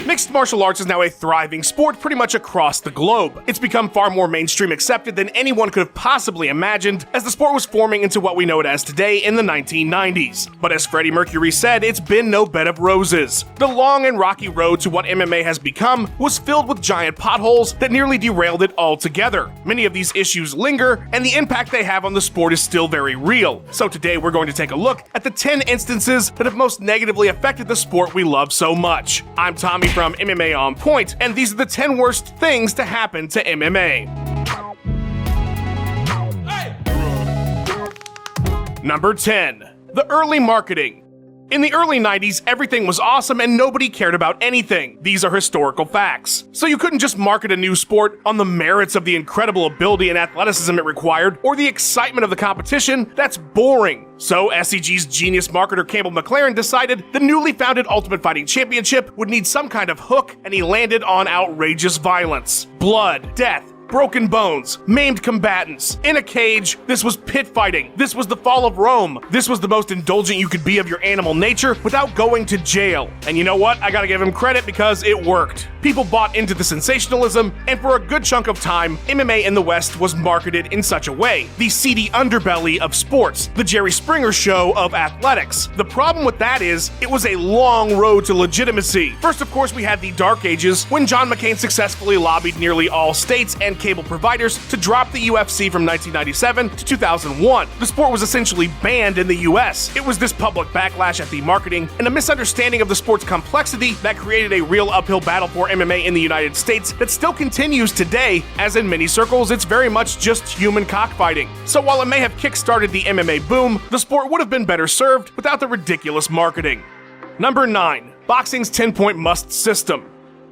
Mixed martial arts is now a thriving sport pretty much across the globe. It's become far more mainstream accepted than anyone could have possibly imagined as the sport was forming into what we know it as today in the 1990s. But as Freddie Mercury said, it's been no bed of roses. The long and rocky road to what MMA has become was filled with giant potholes that nearly derailed it altogether. Many of these issues linger, and the impact they have on the sport is still very real. So today we're going to take a look at the 10 instances that have most negatively affected the sport we love so much. I'm Tommy from MMA On Point, and these are the 10 worst things to happen to MMA. Number 10. The early marketing. In the early 90s, everything was awesome and nobody cared about anything. These are historical facts. So you couldn't just market a new sport on the merits of the incredible ability and athleticism it required, or the excitement of the competition. That's boring. So SCG's genius marketer Campbell McLaren decided the newly founded Ultimate Fighting Championship would need some kind of hook, and he landed on outrageous violence. Blood, death, broken bones, maimed combatants, in a cage. This was pit fighting. This was the fall of Rome. This was the most indulgent you could be of your animal nature without going to jail. And you know what? I gotta give him credit because it worked. People bought into the sensationalism, and for a good chunk of time, MMA in the West was marketed in such a way. The seedy underbelly of sports, the Jerry Springer show of athletics. The problem with that is, it was a long road to legitimacy. First, of course, we had the Dark Ages, when John McCain successfully lobbied nearly all states and cable providers to drop the UFC from 1997 to 2001. The sport was essentially banned in the US. It was this public backlash at the marketing and a misunderstanding of the sport's complexity that created a real uphill battle for MMA in the United States that still continues today, as in many circles, it's very much just human cockfighting. So while it may have kick-started the MMA boom, the sport would have been better served without the ridiculous marketing. Number 9. Boxing's 10-point must system.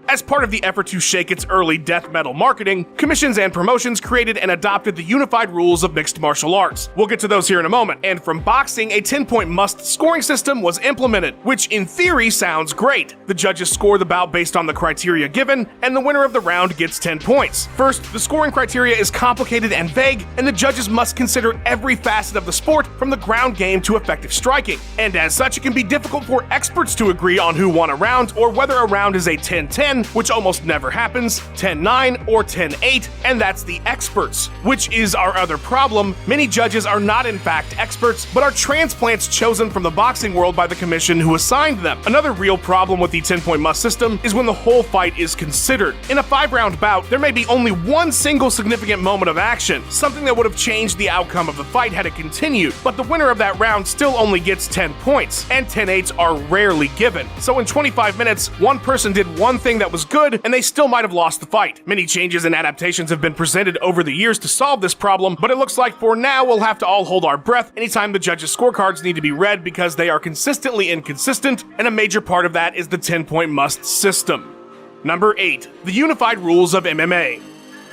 As part of the effort to shake its early death metal marketing, commissions and promotions created and adopted the unified rules of mixed martial arts. We'll get to those here in a moment. And from boxing, a 10-point must scoring system was implemented, which in theory sounds great. The judges score the bout based on the criteria given, and the winner of the round gets 10 points. First, the scoring criteria is complicated and vague, and the judges must consider every facet of the sport from the ground game to effective striking. And as such, it can be difficult for experts to agree on who won a round or whether a round is a 10-10, which almost never happens, 10-9, or 10-8, and that's the experts, which is our other problem. Many judges are not in fact experts, but are transplants chosen from the boxing world by the commission who assigned them. Another real problem with the 10-point must system is when the whole fight is considered. In a 5-round bout, there may be only one single significant moment of action, something that would have changed the outcome of the fight had it continued, but the winner of that round still only gets 10 points, and 10-8s are rarely given. So in 25 minutes, one person did one thing that was good, and they still might have lost the fight. Many changes and adaptations have been presented over the years to solve this problem, but it looks like for now we'll have to all hold our breath anytime the judges' scorecards need to be read because they are consistently inconsistent, and a major part of that is the 10-point must system. Number 8. The unified rules of MMA.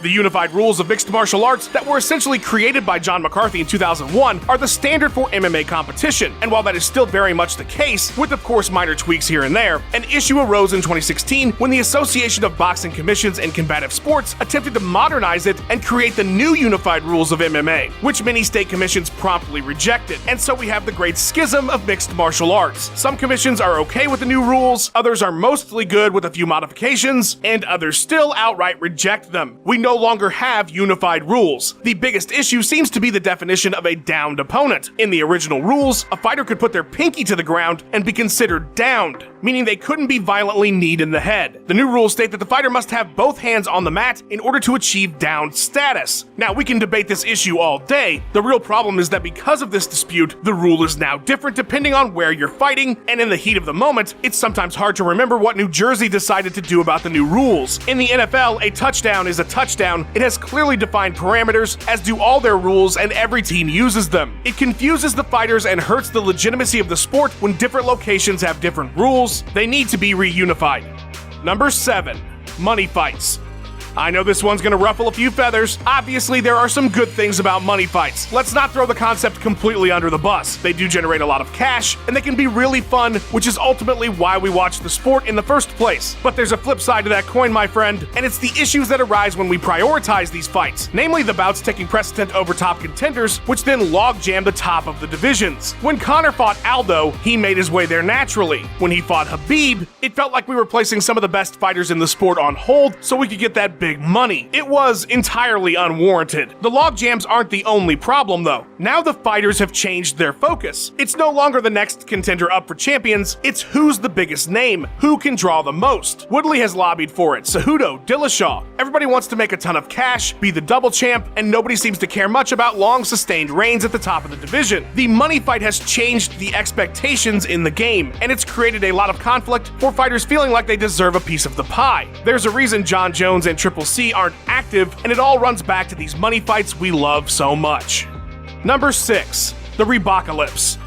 The unified rules of mixed martial arts that were essentially created by John McCarthy in 2001 are the standard for MMA competition, and while that is still very much the case, with of course minor tweaks here and there, an issue arose in 2016 when the Association of Boxing Commissions and Combative Sports attempted to modernize it and create the new unified rules of MMA, which many state commissions promptly rejected, and so we have the great schism of mixed martial arts. Some commissions are okay with the new rules, others are mostly good with a few modifications, and others still outright reject them. We no longer have unified rules. The biggest issue seems to be the definition of a downed opponent. In the original rules, a fighter could put their pinky to the ground and be considered downed, meaning they couldn't be violently kneed in the head. The new rules state that the fighter must have both hands on the mat in order to achieve downed status. Now, we can debate this issue all day. The real problem is that because of this dispute, the rule is now different depending on where you're fighting, and in the heat of the moment, it's sometimes hard to remember what New Jersey decided to do about the new rules. In the NFL, a touchdown is a touchdown. It has clearly defined parameters, as do all their rules, and every team uses them. It confuses the fighters and hurts the legitimacy of the sport when different locations have different rules. They need to be reunified. Number 7. Money fights. I know this one's gonna ruffle a few feathers. Obviously, there are some good things about money fights. Let's not throw the concept completely under the bus. They do generate a lot of cash, and they can be really fun, which is ultimately why we watch the sport in the first place. But there's a flip side to that coin, my friend, and it's the issues that arise when we prioritize these fights, namely the bouts taking precedent over top contenders, which then logjam the top of the divisions. When Conor fought Aldo, he made his way there naturally. When he fought Khabib, it felt like we were placing some of the best fighters in the sport on hold so we could get that big money. It was entirely unwarranted. The logjams aren't the only problem, though. Now the fighters have changed their focus. It's no longer the next contender up for champions, it's who's the biggest name, who can draw the most. Woodley has lobbied for it, Cejudo, Dillashaw. Everybody wants to make a ton of cash, be the double champ, and nobody seems to care much about long sustained reigns at the top of the division. The money fight has changed the expectations in the game, and it's created a lot of conflict for fighters feeling like they deserve a piece of the pie. There's a reason John Jones and Triple C aren't active, and it all runs back to these money fights we love so much. Number 6. The Reebok Lips.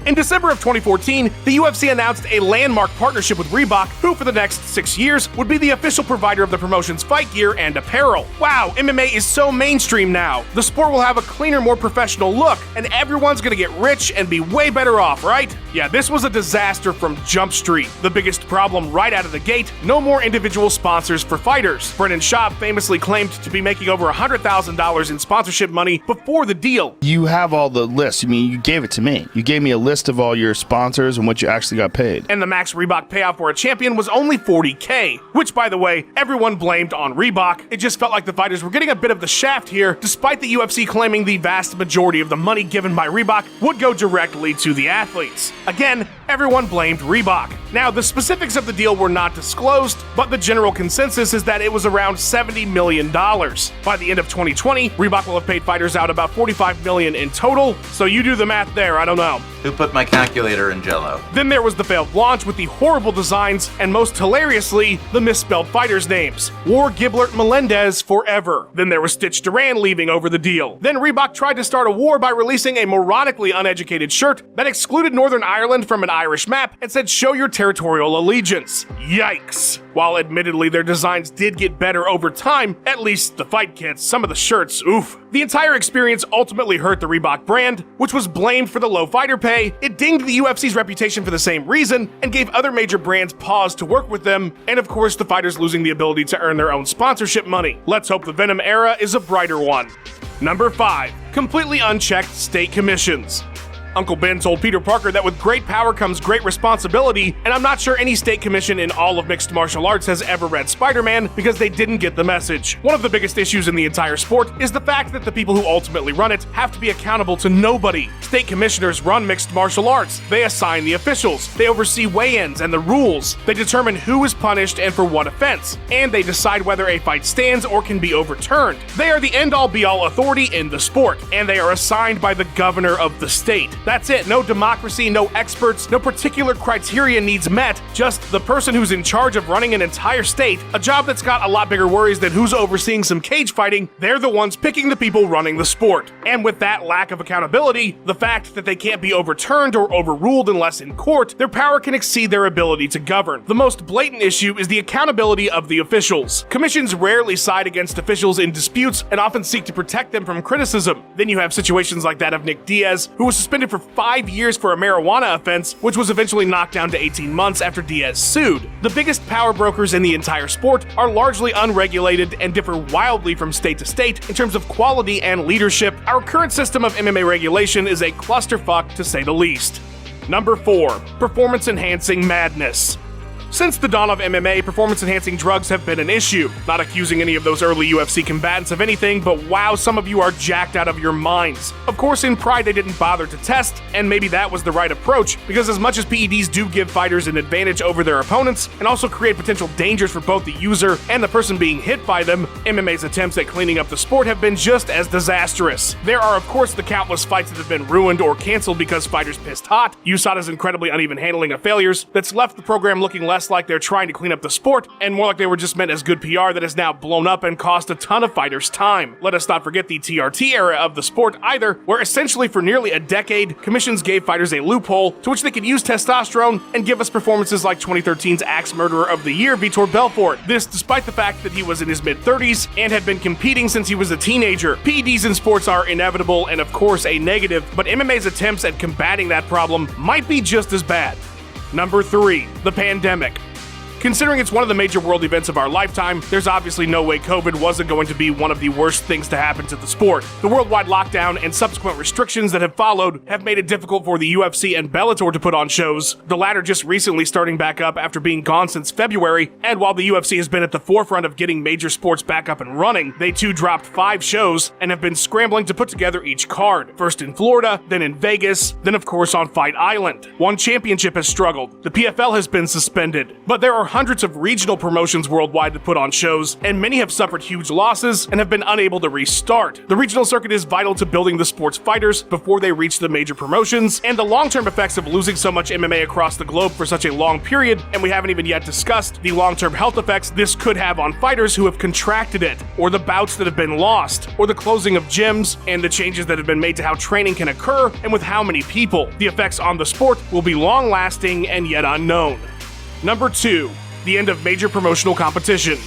In December of 2014, the UFC announced a landmark partnership with Reebok, who for the next 6 years would be the official provider of the promotion's fight gear and apparel. Wow, MMA is so mainstream now. The sport will have a cleaner, more professional look, and everyone's gonna get rich and be way better off, right? Yeah, this was a disaster from Jump Street. The biggest problem right out of the gate, no more individual sponsors for fighters. Brennan Schaub famously claimed to be making over $100,000 in sponsorship money before the deal. You have all the lists. I mean, you gave it to me. You gave me a list of all your sponsors and what you actually got paid. And the max Reebok payout for a champion was only $40K, which, by the way, everyone blamed on Reebok. It just felt like the fighters were getting a bit of the shaft here, despite the UFC claiming the vast majority of the money given by Reebok would go directly to the athletes. Again, everyone blamed Reebok. Now, the specifics of the deal were not disclosed, but the general consensus is that it was around $70 million. By the end of 2020, Reebok will have paid fighters out about $45 million in total, so you do the math there, I don't know. Who put my calculator in Jell-O? Then there was the failed launch with the horrible designs and, most hilariously, the misspelled fighters' names. War Giblert Melendez forever. Then there was Stitch Duran leaving over the deal. Then Reebok tried to start a war by releasing a moronically uneducated shirt that excluded Northern Ireland from an Irish map and said, "Show your territorial allegiance." Yikes. While admittedly their designs did get better over time, at least the fight kits, some of the shirts, oof. The entire experience ultimately hurt the Reebok brand, which was blamed for the low fighter pay. It dinged the UFC's reputation for the same reason, and gave other major brands pause to work with them, and of course the fighters losing the ability to earn their own sponsorship money. Let's hope the Venom era is a brighter one. Number 5. Completely unchecked state commissions. Uncle Ben told Peter Parker that with great power comes great responsibility, and I'm not sure any state commission in all of mixed martial arts has ever read Spider-Man because they didn't get the message. One of the biggest issues in the entire sport is the fact that the people who ultimately run it have to be accountable to nobody. State commissioners run mixed martial arts. They assign the officials. They oversee weigh-ins and the rules. They determine who is punished and for what offense. And they decide whether a fight stands or can be overturned. They are the end-all be-all authority in the sport, and they are assigned by the governor of the state. That's it. No democracy, no experts, no particular criteria needs met, just the person who's in charge of running an entire state, a job that's got a lot bigger worries than who's overseeing some cage fighting. They're the ones picking the people running the sport. And with that lack of accountability, the fact that they can't be overturned or overruled unless in court, their power can exceed their ability to govern. The most blatant issue is the accountability of the officials. Commissions rarely side against officials in disputes and often seek to protect them from criticism. Then you have situations like that of Nick Diaz, who was suspended for 5 years for a marijuana offense, which was eventually knocked down to 18 months after Diaz sued. The biggest power brokers in the entire sport are largely unregulated and differ wildly from state to state in terms of quality and leadership. Our current system of MMA regulation is a clusterfuck to say the least. Number 4. Performance-enhancing madness. Since the dawn of MMA, performance-enhancing drugs have been an issue. Not accusing any of those early UFC combatants of anything, but wow, some of you are jacked out of your minds. Of course, in pride, they didn't bother to test, and maybe that was the right approach, because as much as PEDs do give fighters an advantage over their opponents, and also create potential dangers for both the user and the person being hit by them, MMA's attempts at cleaning up the sport have been just as disastrous. There are, of course, the countless fights that have been ruined or canceled because fighters pissed hot, USADA's incredibly uneven handling of failures that's left the program looking less less like they're trying to clean up the sport, and more like they were just meant as good PR that has now blown up and cost a ton of fighters time. Let us not forget the TRT era of the sport either, where essentially for nearly a decade, commissions gave fighters a loophole to which they could use testosterone and give us performances like 2013's Axe Murderer of the Year, Vitor Belfort. This despite the fact that he was in his mid-30s and had been competing since he was a teenager. PEDs in sports are inevitable and of course a negative, but MMA's attempts at combating that problem might be just as bad. Number 3, the pandemic. Considering it's one of the major world events of our lifetime, there's obviously no way COVID wasn't going to be one of the worst things to happen to the sport. The worldwide lockdown and subsequent restrictions that have followed have made it difficult for the UFC and Bellator to put on shows, the latter just recently starting back up after being gone since February, and while the UFC has been at the forefront of getting major sports back up and running, they too dropped 5 shows and have been scrambling to put together each card, first in Florida, then in Vegas, then of course on Fight Island. One championship has struggled, the PFL has been suspended, but there are hundreds of regional promotions worldwide to put on shows, and many have suffered huge losses and have been unable to restart. The regional circuit is vital to building the sport's fighters before they reach the major promotions, and the long-term effects of losing so much MMA across the globe for such a long period, and we haven't even yet discussed the long-term health effects this could have on fighters who have contracted it, or the bouts that have been lost, or the closing of gyms, and the changes that have been made to how training can occur, and with how many people. The effects on the sport will be long-lasting and yet unknown. Number 2. The end of major promotional competition.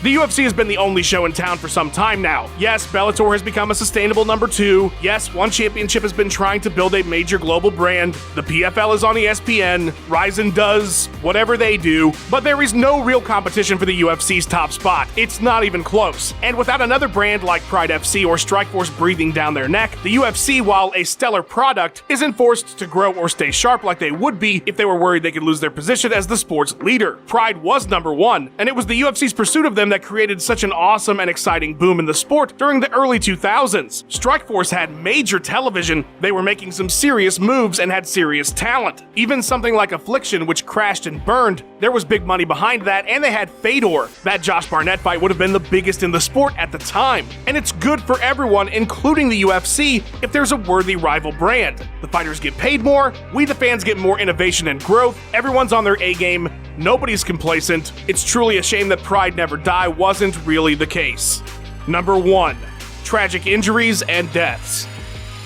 The UFC has been the only show in town for some time now. Yes, Bellator has become a sustainable number 2. Yes, one championship has been trying to build a major global brand. The PFL is on ESPN. Ryzen does whatever they do. But there is no real competition for the UFC's top spot. It's not even close. And without another brand like Pride FC or Strikeforce breathing down their neck, the UFC, while a stellar product, isn't forced to grow or stay sharp like they would be if they were worried they could lose their position as the sport's leader. Pride was number 1, and it was the UFC's pursuit of them that created such an awesome and exciting boom in the sport during the early 2000s. Strikeforce had major television, they were making some serious moves and had serious talent. Even something like Affliction, which crashed and burned, there was big money behind that, and they had Fedor. That Josh Barnett fight would have been the biggest in the sport at the time. And it's good for everyone, including the UFC, if there's a worthy rival brand. The fighters get paid more, we the fans get more innovation and growth, everyone's on their A game, nobody's complacent. It's truly a shame that Pride Never Die wasn't really the case. Number 1. Tragic injuries and deaths.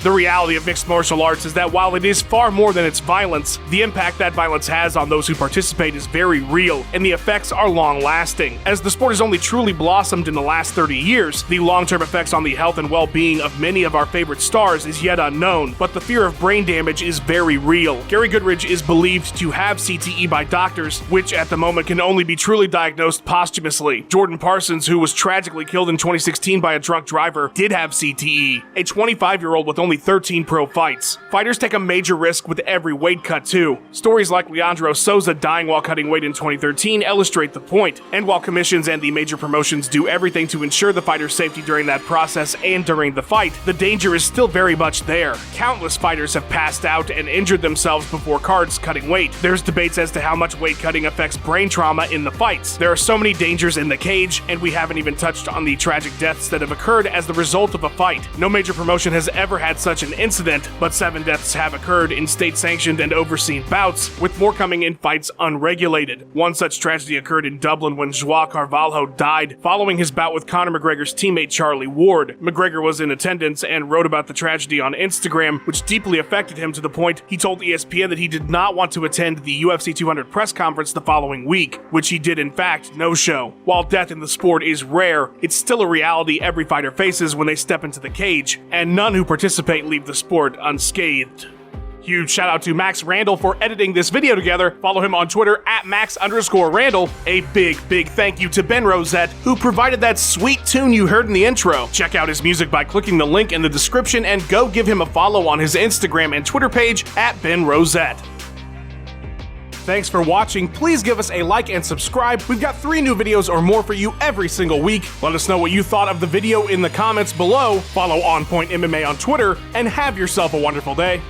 The reality of mixed martial arts is that while it is far more than its violence, the impact that violence has on those who participate is very real, and the effects are long-lasting. As the sport has only truly blossomed in the last 30 years, the long-term effects on the health and well-being of many of our favorite stars is yet unknown, but the fear of brain damage is very real. Gary Goodridge is believed to have CTE by doctors, which at the moment can only be truly diagnosed posthumously. Jordan Parsons, who was tragically killed in 2016 by a drunk driver, did have CTE. A 25-year-old with only 13 pro fights. Fighters take a major risk with every weight cut too. Stories like Leandro Souza dying while cutting weight in 2013 illustrate the point, and while commissions and the major promotions do everything to ensure the fighter's safety during that process and during the fight, the danger is still very much there. Countless fighters have passed out and injured themselves before cards cutting weight. There's debates as to how much weight cutting affects brain trauma in the fights. There are so many dangers in the cage, and we haven't even touched on the tragic deaths that have occurred as the result of a fight. No major promotion has ever had such an incident, but 7 deaths have occurred in state-sanctioned and overseen bouts, with more coming in fights unregulated. One such tragedy occurred in Dublin when João Carvalho died following his bout with Conor McGregor's teammate Charlie Ward. McGregor was in attendance and wrote about the tragedy on Instagram, which deeply affected him to the point he told ESPN that he did not want to attend the UFC 200 press conference the following week, which he did in fact no-show. While death in the sport is rare, it's still a reality every fighter faces when they step into the cage, and none who participate leave the sport unscathed. Huge shout out to Max Randall for editing this video together. Follow him on Twitter at Max_Randall. A big thank you to Ben Rosette, who provided that sweet tune you heard in the intro. Check out his music by clicking the link in the description and go give him a follow on his Instagram and Twitter page at Ben Rosette. Thanks for watching. Please give us a like and subscribe. We've got 3 new videos or more for you every single week. Let us know what you thought of the video in the comments below. Follow On Point MMA on Twitter, and have yourself a wonderful day.